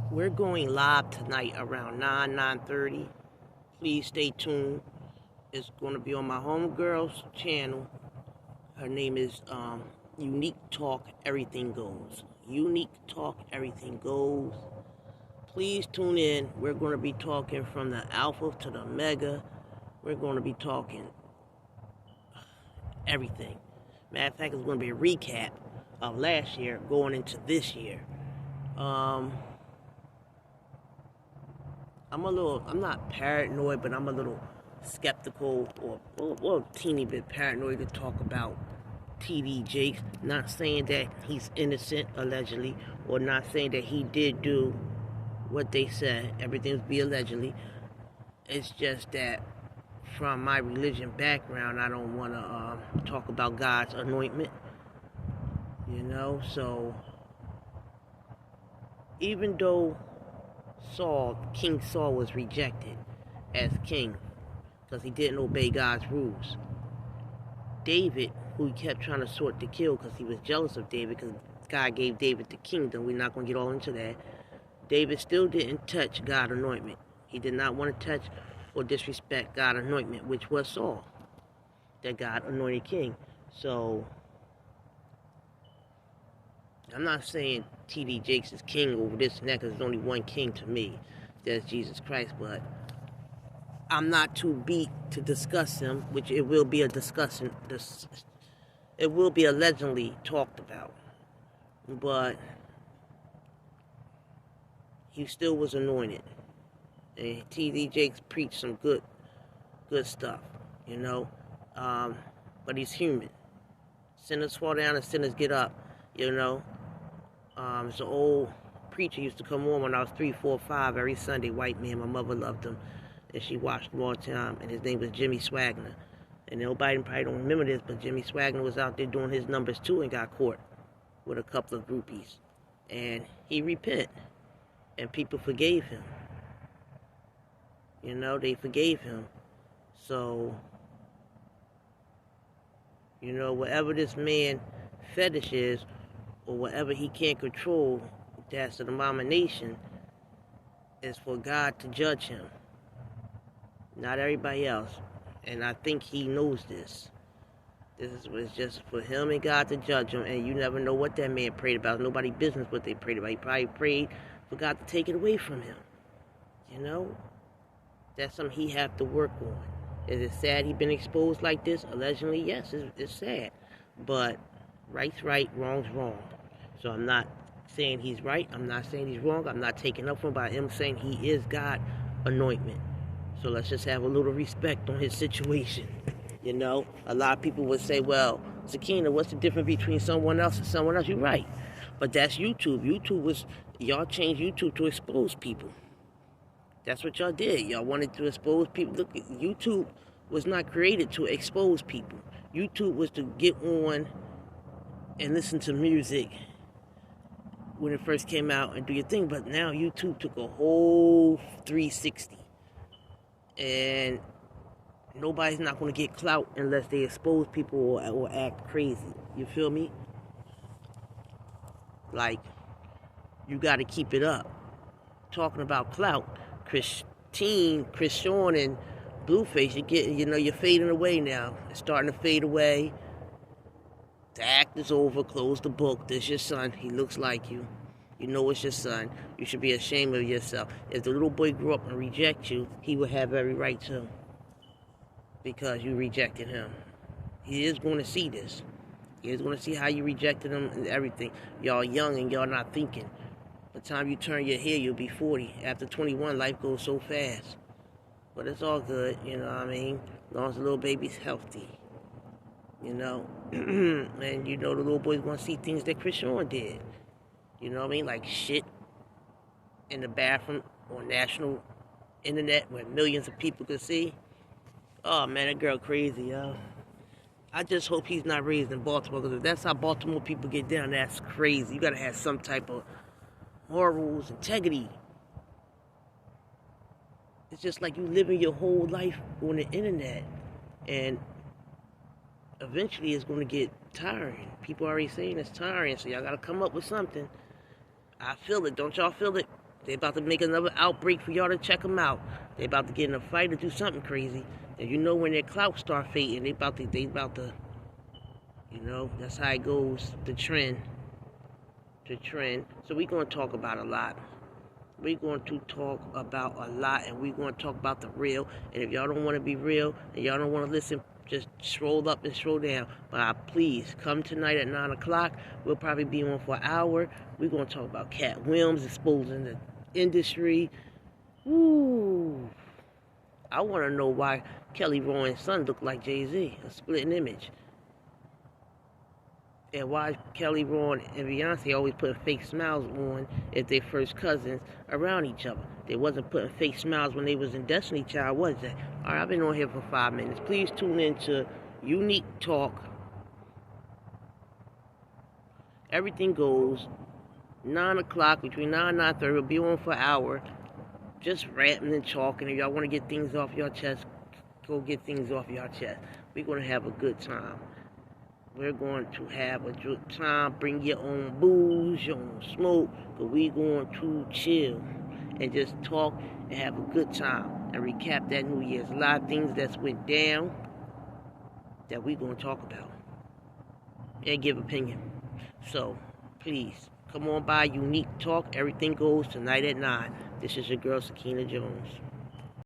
We're going live tonight around 9:30. Please stay tuned. It's going to be on my homegirl's channel. Her name is Unique Talk Everything Goes. Unique Talk Everything Goes. Please tune in. We're going to be talking from the alpha to the mega. We're going to be talking everything. Matter of fact, it's going to be a recap of last year going into this year. I'm not paranoid, but I'm a little skeptical or a teeny bit paranoid to talk about TD Jakes. Not saying that he's innocent, allegedly, or not saying that he did do what they said. Everything's be allegedly. It's just that from my religion background, I don't want to talk about God's anointment. So even though King Saul was rejected as king because he didn't obey God's rules. David, who he kept trying to sort to kill because he was jealous of David because God gave David the kingdom. We're not going to get all into that. David still didn't touch God's anointment. He did not want to touch or disrespect God's anointment, which was Saul, that God anointed king. So I'm not saying T.D. Jakes is king over this and that because there's only one king to me. That's Jesus Christ. But I'm not too beat to discuss him, which it will be a discussion. It will be allegedly talked about. But he still was anointed. And T.D. Jakes preached some good stuff, But he's human. Sinners fall down and sinners get up, It's an old preacher used to come on when I was 3, 4, 5 every Sunday. White man, my mother loved him, and she watched him all the time. And his name was Jimmy Swagner. And nobody probably don't remember this, but Jimmy Swagner was out there doing his numbers too and got caught with a couple of groupies. And he repented, and people forgave him. They forgave him. So, whatever this man fetish is, or whatever he can't control, that's an abomination, is for God to judge him. Not everybody else. And I think he knows this. This was just for him and God to judge him, and you never know what that man prayed about. Nobody's business what they prayed about. He probably prayed for God to take it away from him. That's something he have to work on. Is it sad he been exposed like this? Allegedly, yes, it's sad. But right's right, wrong's wrong. So I'm not saying he's right. I'm not saying he's wrong. I'm not taking up for him by him saying he is God's anointment. So let's just have a little respect on his situation. A lot of people would say, well, Sakina, what's the difference between someone else and someone else? You're right. But that's YouTube. Y'all changed YouTube to expose people. That's what y'all did. Y'all wanted to expose people. Look, YouTube was not created to expose people. YouTube was to get on and listen to music when it first came out and do your thing. But now YouTube took a whole 360. And nobody's not going to get clout unless they expose people or act crazy. You feel me? Like, you got to keep it up. Talking about clout, Christian and Blueface, you're fading away now. It's starting to fade away. The act is over. Close the book. There's your son. He looks like you. You know it's your son. You should be ashamed of yourself. If the little boy grew up and reject you, he would have every right to. Because you rejected him. He is going to see this. He is going to see how you rejected him and everything. Y'all young and y'all not thinking. By the time you turn your hair, you'll be 40. After 21, life goes so fast. But it's all good, As long as the little baby's healthy. And the little boy's going to see things that Chris Sean did. Like shit in the bathroom on national internet where millions of people could see. Oh, man, that girl crazy, yo. I just hope he's not raised in Baltimore, because if that's how Baltimore people get down, that's crazy. You got to have some type of morals, integrity. It's just like you living your whole life on the internet, and eventually it's going to get tiring. People are already saying it's tiring, so y'all got to come up with something. I feel it. Don't y'all feel it? They about to make another outbreak for y'all to check them out. They about to get in a fight or do something crazy. And you know when their clout start fading, they about to, you know, that's how it goes, the trend. So we're going to talk about a lot. We're going to talk about a lot, and we're going to talk about the real. And if y'all don't want to be real and y'all don't want to listen, just scroll up and scroll down. But please, come tonight at 9 o'clock. We'll probably be on for an hour. We're going to talk about Cat Williams exposing the industry. Ooh. I want to know why Kelly Rowland's son looked like Jay-Z, a splitting image. And why Kelly Rowland and Beyonce always putting fake smiles on if they first cousins around each other. They wasn't putting fake smiles when they was in Destiny Child, was they? All right, I've been on here for 5 minutes. Please tune in to Unique Talk. Everything goes. 9 o'clock, between 9 and 9:30. We'll be on for an hour. Just ranting and talking. If y'all want to get things off your chest, go get things off your chest. We're going to have a good time. We're going to have a good time. Bring your own booze, your own smoke, but we're going to chill and just talk and have a good time and recap that New Year's. A lot of things that's went down that we're going to talk about and give opinion. So, please, come on by Unique Talk. Everything goes tonight at 9. This is your girl, Sakina Jones.